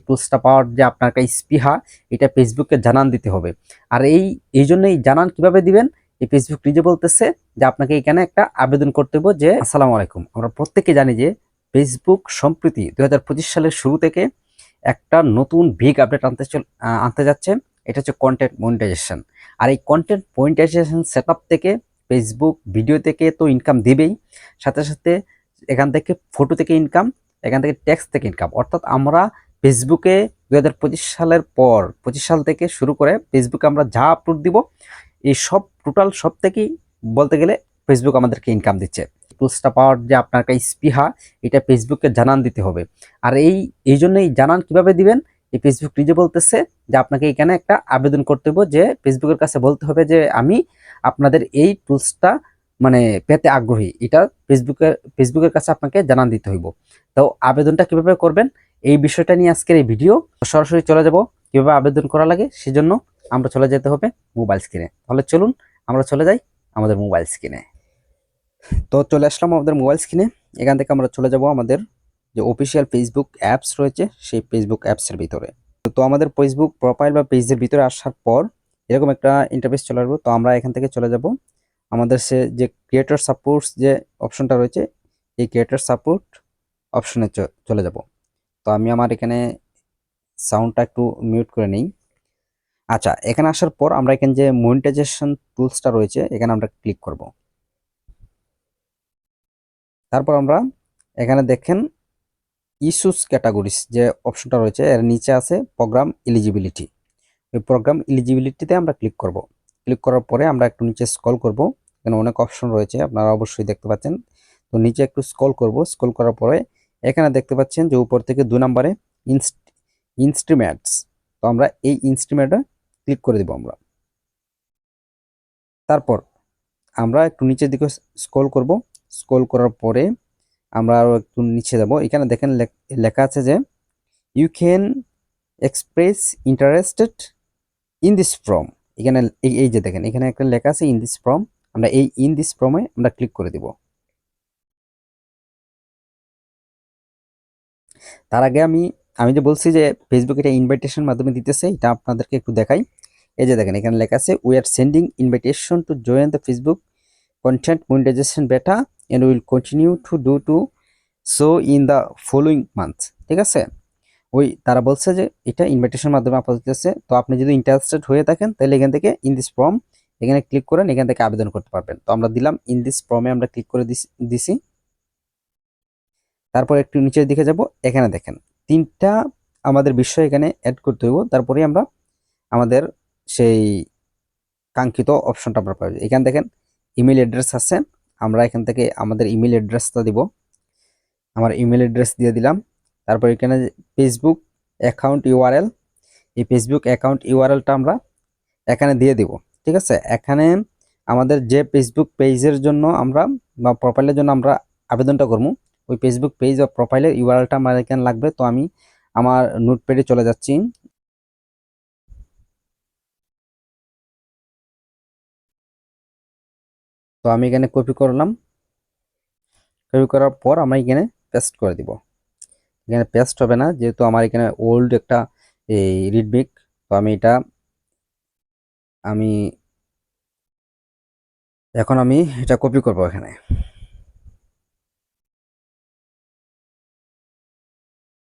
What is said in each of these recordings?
টুলসটা পাওয়ার যে আপনার একটা স্পৃহা, এটা ফেসবুককে জানান দিতে হবে। আর এই জন্যই জানান কিভাবে দিবেন, এই ফেসবুক নিজে বলতেছে যে আপনাকে এখানে একটা আবেদন করতে হবে যে আসসালামু আলাইকুম, আমরা প্রত্যেকে জানি যে ফেসবুক সম্প্রতি 2025 সালের শুরু থেকে একটা নতুন বিগ আপডেট আনতে যাচ্ছে। এটা হচ্ছে কন্টেন্ট মনিটাইজেশন। আর এই কন্টেন্ট মনিটাইজেশন সেটআপ থেকে ফেসবুক ভিডিও থেকে তো ইনকাম দিবেই, সাথে সাথে এখান থেকে ফটো থেকে ইনকাম, এখান থেকে টেক্সট থেকে ইনকাম। অর্থাৎ আমরা ফেসবুকে 2025 সালের পর 25 সাল থেকে শুরু করে ফেসবুকে আমরা যা আপলোড দিব, এই সব টোটাল সব থেকেই বলতে গেলে ফেসবুক আমাদেরকে ইনকাম দিচ্ছে। টুলসটা পাওয়ার যে আপনার একটা স্পৃহা, এটা ফেসবুককে জানান দিতে হবে। আর এই জন্যই জানান কিভাবে দিবেন, এই ফেসবুক নিজে বলতেছে যে আপনাকে এখানে একটা আবেদন করতে হবে, যে ফেসবুকের কাছে বলতে হবে যে আমি আপনাদের এই টুলসটা মানে পেতে আগ্রহী। এটা ফেসবুকের কাছে আপনাকে জানান দিতে হইব। তো আবেদনটা কিভাবে করবেন, এই বিষয়টা নিয়ে আজকের এই ভিডিও। সরাসরি চলে যাব কিভাবে আবেদন করা লাগে, সেজন্য আমরা চলে যেতে হবে মোবাইল স্ক্রিনে। তাহলে চলুন আমরা চলে যাই আমাদের মোবাইল স্ক্রিনে। তো চলে আসলাম আমাদের মোবাইল স্ক্রিনে। এখান থেকে আমরা চলে যাব আমাদের যে অফিসিয়াল ফেসবুক অ্যাপস রয়েছে সেই ফেসবুক অ্যাপসের ভিতরে। তো আমাদের ফেসবুক প্রোফাইল বা পেজের ভিতরে আসার পর এরকম একটা ইন্টারফেস চলে আসবে। তো আমরা এখান থেকে চলে যাব আমাদের যে ক্রিয়েটর সাপোর্টস যে অপশনটা রয়েছে, এই ক্রিয়েটর সাপোর্ট অপশনে চলে যাব। তো আমি আমার এখানে সাউন্ডটা একটু মিউট করে নিই। আচ্ছা, এখানে আসার পর আমরা এখানে যে মনিটাইজেশন টুলসটা রয়েছে এখানে আমরা ক্লিক করব। তারপর আমরা এখানে দেখেন ইস্যুস ক্যাটাগরিজ যে অপশনটা রয়েছে, এর নিচে আছে প্রোগ্রাম এলিজিবিলিটি। ওই প্রোগ্রাম এলিজিবিলিটিতে আমরা ক্লিক করব। ক্লিক করার পরে আমরা একটু নিচে স্ক্রল করব। এখানে অনেক অপশন রয়েছে, আপনারা অবশ্যই দেখতে পাচ্ছেন। তো নিচে একটু স্ক্রল করব। স্ক্রল করার পরে এখানে দেখতে পাচ্ছেন যে উপর থেকে 2 নম্বরে ইনস্ট্রুমেন্টস। তো আমরা এই ইনস্ট্রুমেন্টে ক্লিক করে দেব আমরা। তারপর আমরা একটু নিচের দিকে স্ক্রল করব। স্ক্রল করার পরে আমরা আরও একটু নিচে যাব। এখানে দেখেন লেখা আছে যে you can express interested in this form. এখানে এই যে দেখেন এখানে একটা লেখা আছে ইন দিস ফর্ম। আমরা এই ইন দিস ফর্মে আমরা ক্লিক করে দিব। তার আগে আমি আমি যে বলছি যে ফেসবুক এটা ইনভাইটেশন মাধ্যমে দিতেছে, এটা আপনাদেরকে একটু দেখাই। এই যে দেখেন এখানে লেখা আছে we are sending invitation to join the Facebook content monetization beta and will continue to so in the following month. ঠিক আছে, ওই তারা বলছে যে এটা ইনভাইটেশন মাধ্যমে আপাতত দিতেছে। তো আপনি যদি ইন্টারেস্টেড হয়ে থাকেন তাহলে এখান থেকে ইন দিস ফর্ম এখানে ক্লিক করেন, এখান থেকে আবেদন করতে পারবেন। তো আমরা দিলাম ইন দিস ফর্মে আমরা ক্লিক করে দিছি। তারপর একটু নিচের দিকে যাব। এখানে দেখেন 3টা আমাদের বিষয় এখানে অ্যাড করতে হইব, তারপরে আমরা আমাদের সেই কাঙ্ক্ষিত অপশনটা আমরা পাবো। এখানে দেখেন ইমেল অ্যাড্রেস আছে, আমরা এখান থেকে আমাদের ইমেল অ্যাড্রেসটা দিব। আমার ইমেল অ্যাড্রেস দিয়ে দিলাম। তারপর এখানে ফেসবুক অ্যাকাউন্ট ইউআরএল, এই ফেসবুক অ্যাকাউন্ট ইউআরএলটা আমরা এখানে দিয়ে দিব। ঠিক আছে, এখানে আমাদের যে ফেসবুক পেজের জন্য আমরা বা প্রোফাইলের জন্য আমরা আবেদনটা করবো, ওই ফেসবুক পেজ বা প্রোফাইলের ইউআরএলটা আমার এখানে লাগবে। তো আমি আমার নোটপ্যাডে চলে যাচ্ছি। তো আমি এখানে কপি করলাম। কপি করার পর আমরা এখানে পেস্ট করে দিব। এখানে পেস্ট হবে না, যেহেতু আমার এখানে ওল্ড একটা এই রিডমিক। তো আমি এখন এটা কপি করব এখানে।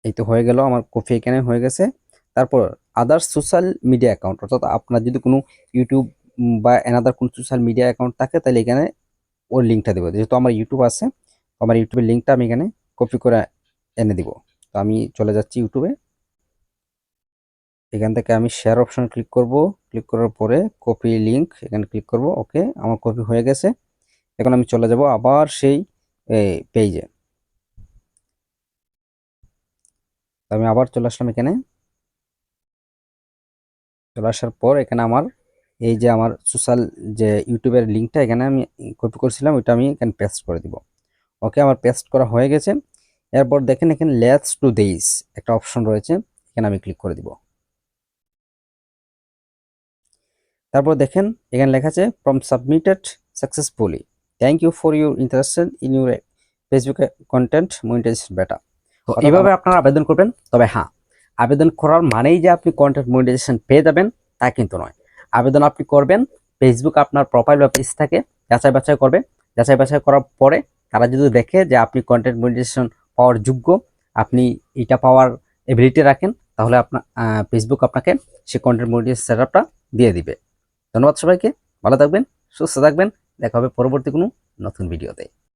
এই তো হয়ে গেল, আমার কপি এখানে হয়ে গেছে। তারপর আদার সোশ্যাল মিডিয়া অ্যাকাউন্ট, অর্থাৎ আপনার যদি কোনো ইউটিউব বা এনাদার কোনো সোশ্যাল মিডিয়া অ্যাকাউন্ট থাকে তাহলে এখানে ওর লিঙ্কটা দেবো। যেহেতু আমার ইউটিউব আছে, তো আমার ইউটিউবের লিঙ্কটা আমি এখানে কপি করে এনে দিব। তো আমি চলে যাচ্ছি ইউটিউবে। এখান থেকে আমি শেয়ার অপশন ক্লিক করব। ক্লিক করার পরে কপি লিঙ্ক এখানে ক্লিক করব। ওকে, আমার কপি হয়ে গেছে। এখন আমি চলে যাব আবার সেই পেজে। আমি আবার চলে আসলাম এখানে। চলে আসার পর এখানে আমার এই যে আমার সোশ্যাল যে ইউটিউবের লিঙ্কটা এখানে আমি কপি করছিলাম, ওইটা আমি এখানে পেস্ট করে দিব। ওকে, আমার পেস্ট করা হয়ে গেছে। এরপর দেখেন এখানে লেটস টু দিস একটা অপশন রয়েছে, এখানে আমি ক্লিক করে দিব। তারপর দেখেন এখানে লেখা আছে form submitted successfully, thank you for your interested in your Facebook content monetization beta. তো এইভাবে আপনারা আবেদন করবেন। তবে হ্যাঁ, আবেদন করার মানেই যে আপনি কন্টেন্ট মনিটাইজেশন পেয়ে যাবেন তা কিন্তু নয়। আবেদন আপনি করবেন, ফেসবুক আপনার প্রোফাইল বা পেজ থাকে যাচাই বাছাই করবে। যাচাই বাছাই করার পরে তারা যদি দেখে যে আপনি কন্টেন্ট মনিটাইজেশন পাওয়ার যোগ্য, আপনি এটা পাওয়ার এবিলিটি রাখেন, তাহলে আপনার ফেসবুক আপনাকে সেই কন্টেন্ট মনিটাইজেশন সেটআপটা দিয়ে দিবে। ধন্যবাদ সবাইকে, ভালো থাকবেন, সুস্থ থাকবেন, দেখা হবে পরবর্তী কোনো নতুন ভিডিওতে।